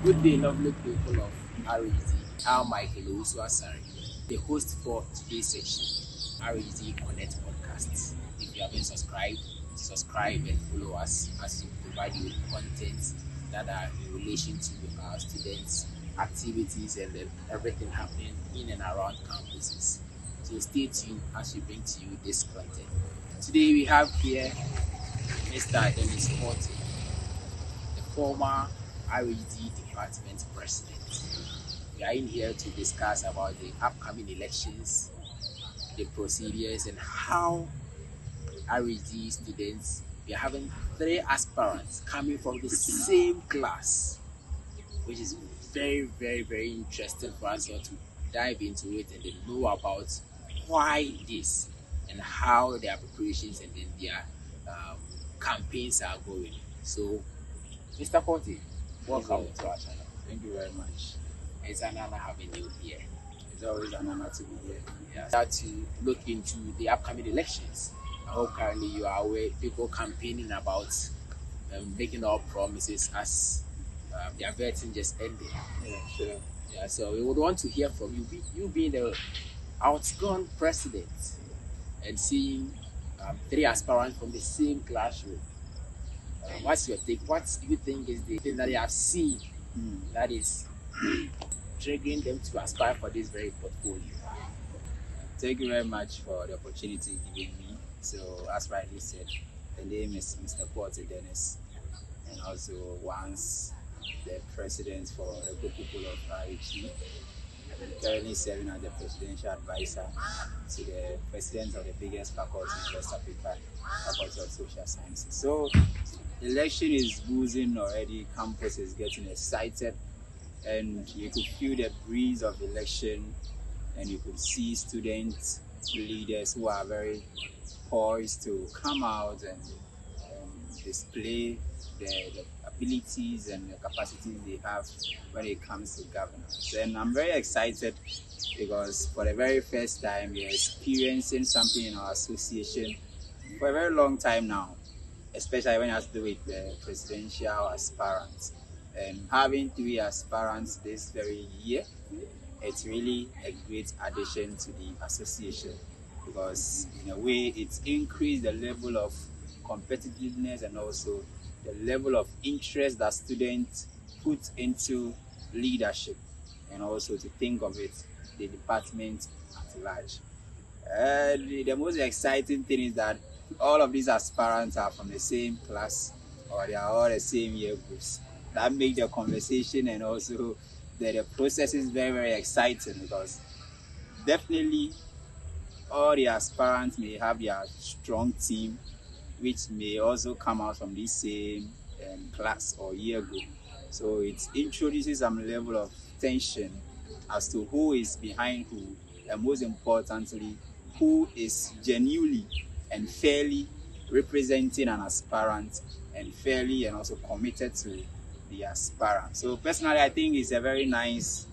Good day, lovely people of RHD. I'm Michael Asari, the host for today's session, RHD Connect Podcasts. If you haven't subscribed, subscribe and follow us as we provide you with content that are in relation to our students, activities, and then everything happening in and around campuses. So stay tuned as we bring to you this content. Today we have here Mr. Dennis Forte, the former RHD Department President. We are in here to discuss about the upcoming elections, the procedures, and how RHD students, we are having 3 aspirants coming from the same class, which is very interesting for us all to dive into it and then know about why this and how their preparations and then their campaigns are going. So, Mr. Forte, welcome to our channel. Thank you very much. It's an honor having you here. It's always an honor to be here. Yeah, start to look into the upcoming elections. I hope currently you are aware people campaigning about making all promises as their vetting just ended. Yeah, sure. Yeah, so we would want to hear from you. You being the outgone president and seeing 3 aspirants from the same classroom. What's your take? What do you think is the thing that you have seen that is triggering them to aspire for this very portfolio? Thank you very much for the opportunity given me. So, as rightly said, the name is Mr. Forte Dennis, and also once the president for the good people of RHD. I'm currently serving as the presidential advisor to the president of the biggest faculty in West Africa, Faculty of Social Sciences. So, the election is boozing already, campus is getting excited, and you could feel the breeze of election, and you could see students, leaders who are very poised to come out and display the abilities and the capacities they have when it comes to governance. And I'm very excited because for the very first time we're experiencing something in our association for a very long time now, especially when it has to do with the presidential aspirants. And having 3 aspirants this very year, it's really a great addition to the association because in a way it's increased the level of competitiveness and also the level of interest that students put into leadership and also to think of it, the department at large. The most exciting thing is that all of these aspirants are from the same class or they are all the same year groups. That makes the conversation and also the process is very exciting because definitely all the aspirants may have their strong team which may also come out from this same class or year group. So it introduces some level of tension as to who is behind who, and most importantly, who is genuinely and fairly representing an aspirant and fairly and also committed to the aspirant. So personally, I think it's a very nice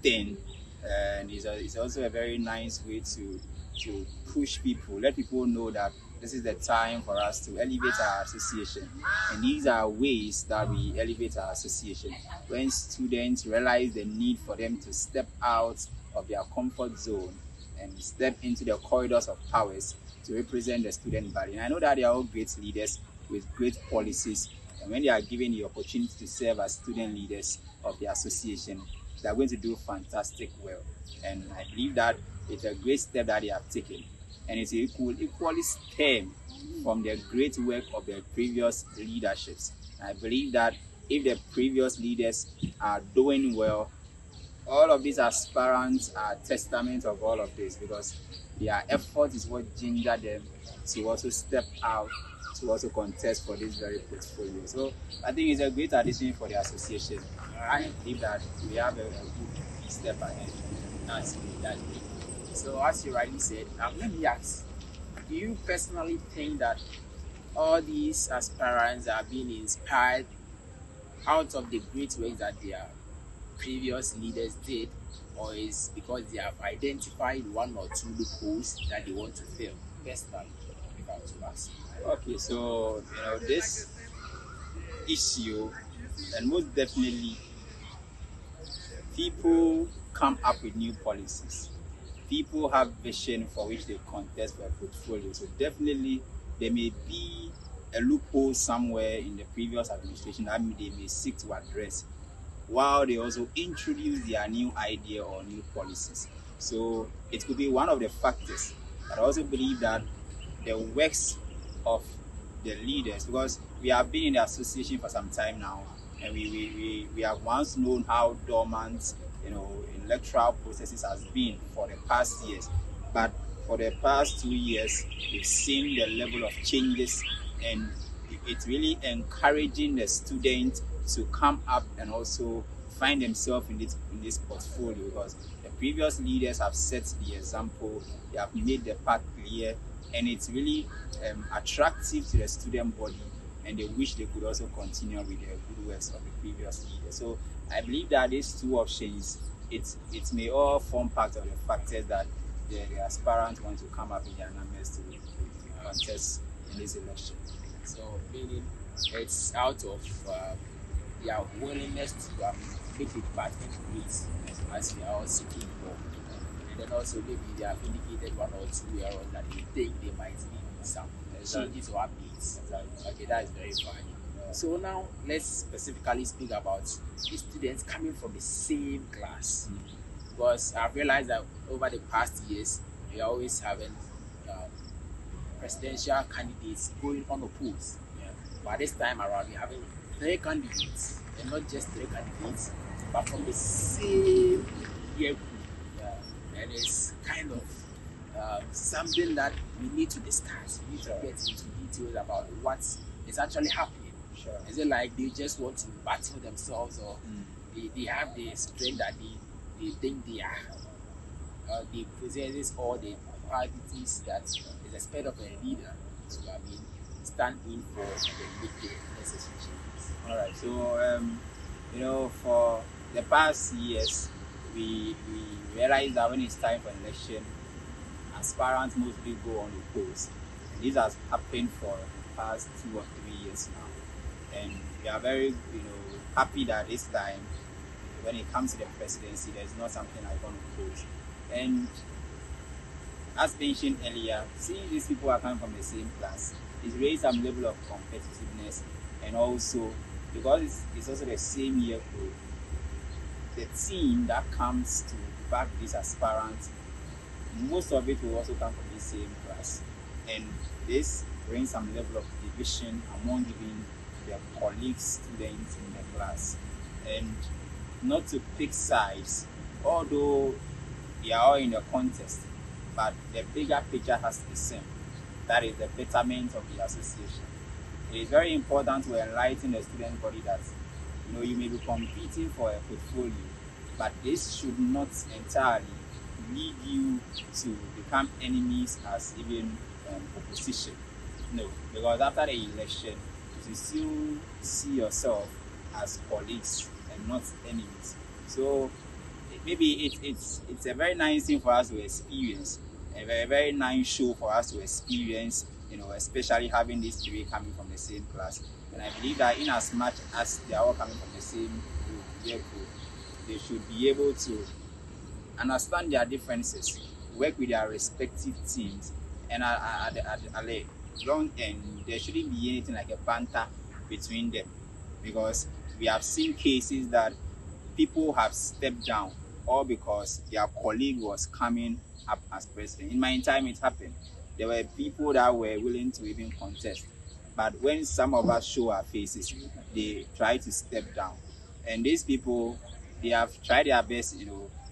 thing, and it's also a very nice way to push people, let people know that this is the time for us to elevate our association. And these are ways that we elevate our association. When students realize the need for them to step out of their comfort zone and step into the corridors of powers to represent the student body. And I know that they are all great leaders with great policies. And when they are given the opportunity to serve as student leaders of the association, they are going to do fantastic well. And I believe that it's a great step that they have taken. And it's equally stem from the great work of the previous leaderships. I believe that if the previous leaders are doing well, all of these aspirants are testament of all of this because their effort is what gingered them to also step out to also contest for this very portfolio. So I think it's a great addition for the association. I believe that we have a good step ahead. That's great. So as you rightly said, let me ask, do you personally think that all these aspirants are being inspired out of the great work that their previous leaders did, or is because they have identified 1 or 2 loopholes that they want to fill? Personally, if I were to ask. Okay, so this issue And most definitely, people come up with new policies. People have vision for which they contest for a portfolio. So definitely there may be a loophole somewhere in the previous administration that they may seek to address, while they also introduce their new idea or new policies. So it could be one of the factors. But I also believe that the works of the leaders, because we have been in the association for some time now, and we have once known how dormant, electoral processes has been for the past years. But for the past 2 years, we've seen the level of changes, and it's really encouraging the students to come up and also find themselves in this portfolio, because the previous leaders have set the example, they have made the path clear, and it's really attractive to the student body, and they wish they could also continue with the good works of the previous leaders. So I believe that these two options, it may all form part of the factors that the aspirants want to come up in their numbers to contest in this election. So meaning it's out of their willingness to make the department great as we are all seeking for. And then also maybe they have indicated one or two errors that they think they might need some changes or updates. Okay, that is very fine. So now let's specifically speak about the students coming from the same class. Because I've realized that over the past years, we are always having presidential candidates going unopposed. But this time around, we're having 3 candidates, and not just 3 candidates, but from the same year group. And it's kind of something that we need to discuss. We need to get into details about what is actually happening. Sure. Is it like they just want to battle themselves, or they have the strength that they think they are? They possess all the qualities that is expected of a leader to stand in for the necessary changes. All right. So for the past years, we realize that when it's time for election, aspirants mostly go on the polls. And this has happened for the past 2 or 3 years now. And we are very happy that this time, when it comes to the presidency, there's not something like on the polls. And as mentioned earlier, seeing these people are coming from the same class, it raised some level of competitiveness, and also because it's also the same year group, the team that comes to back these aspirants, most of it will also come from the same class, and this brings some level of division among even their colleagues, students in the class. And not to pick sides, although they are all in the contest, but the bigger picture has to be seen. That is the betterment of the association. It is very important to enlighten the student body that you may be competing for a portfolio, but this should not entirely lead you to become enemies as even opposition. No, because after the election, you still see yourself as colleagues and not enemies. So maybe it's a very nice thing for us to experience, a very, very nice show for us to experience, especially having these 3 coming from the same class. And I believe that in as much as they are all coming from the same group, they should be able to understand their differences, work with their respective teams, and at the long end, there shouldn't be anything like a banter between them, because we have seen cases that people have stepped down all because their colleague was coming up as president. In my time, it happened. There were people that were willing to even contest, but when some of us show our faces, they try to step down. And these people, they have tried their best.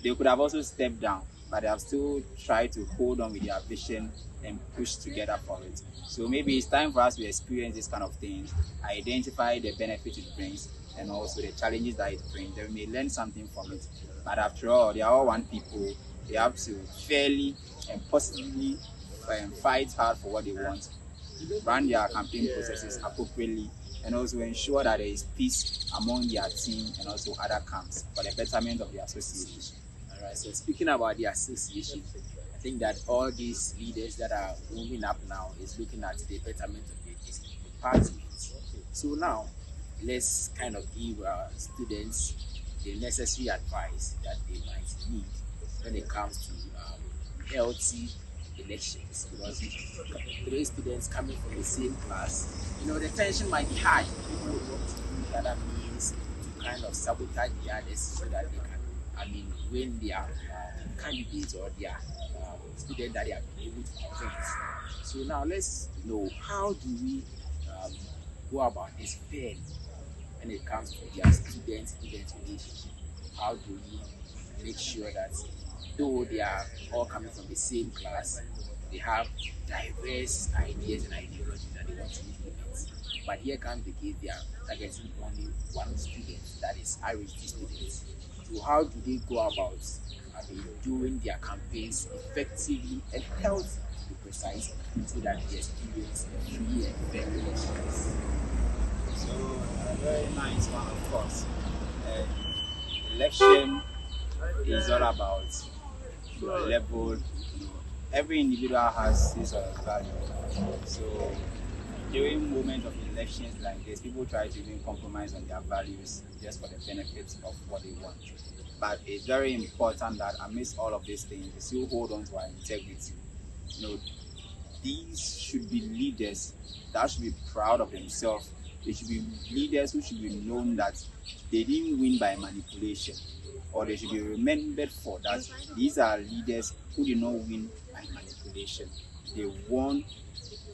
They could have also stepped down, but they have still tried to hold on with their vision and push together for it. So maybe it's time for us to experience this kind of things, identify the benefit it brings, and also the challenges that it brings. Then we may learn something from it. But after all, they are all one people. They have to fairly and positively fight hard for what they want, run their campaign processes appropriately, and also ensure that there is peace among their team and also other camps for the betterment of the association. All right, so speaking about the association, I think that all these leaders that are moving up now is looking at the betterment of the party. So now, let's kind of give students the necessary advice that they might need when it comes to healthy elections, because three students coming from the same class, the tension might be high. People will want to use other means to kind of sabotage the others so that they can, win their candidates or their students that they have been able to convince. So now let's know, how do we go about this fairly when it comes to their student-student relationship? How do we make sure that though they are all coming from the same class, they have diverse ideas and ideologies that they want to implement? But here comes the case, they are targeting only one student, that is RHD students. So how do they go about doing their campaigns effectively and healthy, to be precise, so that they experience free and fair elections? So a very nice one, of course. Election is all about your level. Every individual has his value. So during moments of elections like this, people try to even compromise on their values just for the benefits of what they want. But it's very important that amidst all of these things, we still hold on to our integrity. These should be leaders that should be proud of themselves. They should be leaders who should be known that they didn't win by manipulation, or they should be remembered for that. These are leaders who did not win by manipulation. They won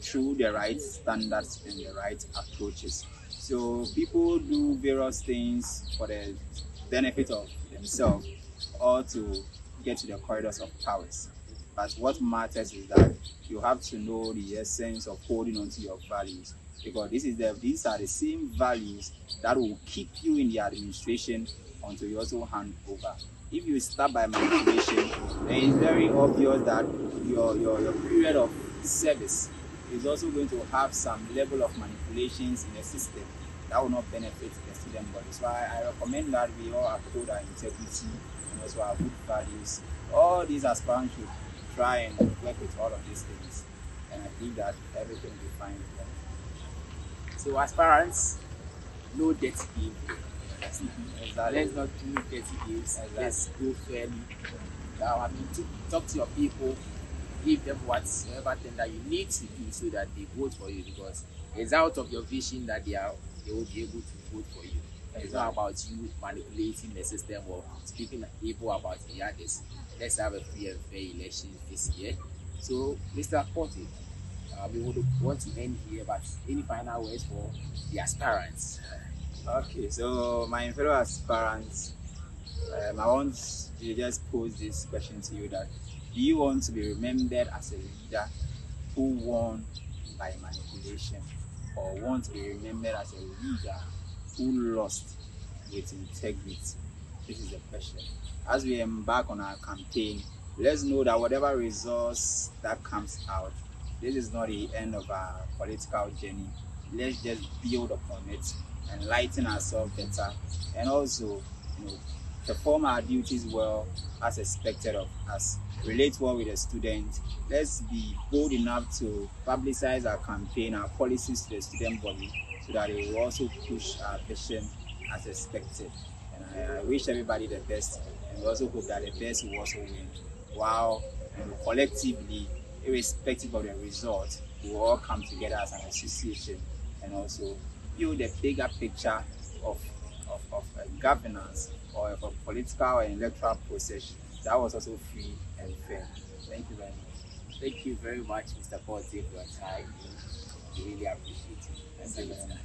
through the right standards and the right approaches. So people do various things for the benefit of themselves or to get to the corridors of powers. But what matters is that you have to know the essence of holding on to your values, because these are the same values that will keep you in the administration until you also hand over. If you start by manipulation, then it's very obvious that your period of service is also going to have some level of manipulations in the system that will not benefit the student body. So I recommend that we all uphold our integrity and also our good values. All these aspirants should try and work with all of these things, and I think that everything will be fine with them. So aspirants, no dirty game. Exactly. Let's not do dirty games. Exactly. Let's go fairly. Talk to your people, give them whatever thing that you need to do so that they vote for you, because it's out of your vision that they will be able to vote for you. It's not about you manipulating the system or speaking evil about the others. Let's have a free and fair election this year. So, Mr. Porte, we would want to end here, but any final words for the aspirants? Okay, so my fellow aspirants, I want to just pose this question to you: that do you want to be remembered as a leader who won by manipulation, or want to be remembered as a leader who lost with integrity? This is the question. As we embark on our campaign, let's know that whatever results that comes out, this is not the end of our political journey. Let's just build upon it, enlighten ourselves better, and also, perform our duties well as expected of us. Relate well with the students. Let's be bold enough to publicize our campaign, our policies to the student body, so that they will also push our vision as expected. And I wish everybody the best, and we also hope that the best will also win. While collectively, irrespective of the result, we will all come together as an association and also build a bigger picture of governance, or of a political and electoral process that was also free and fair. Thank you very much. Thank you very much, Mr. Porte, for your time. We really appreciate it. Thank you very much.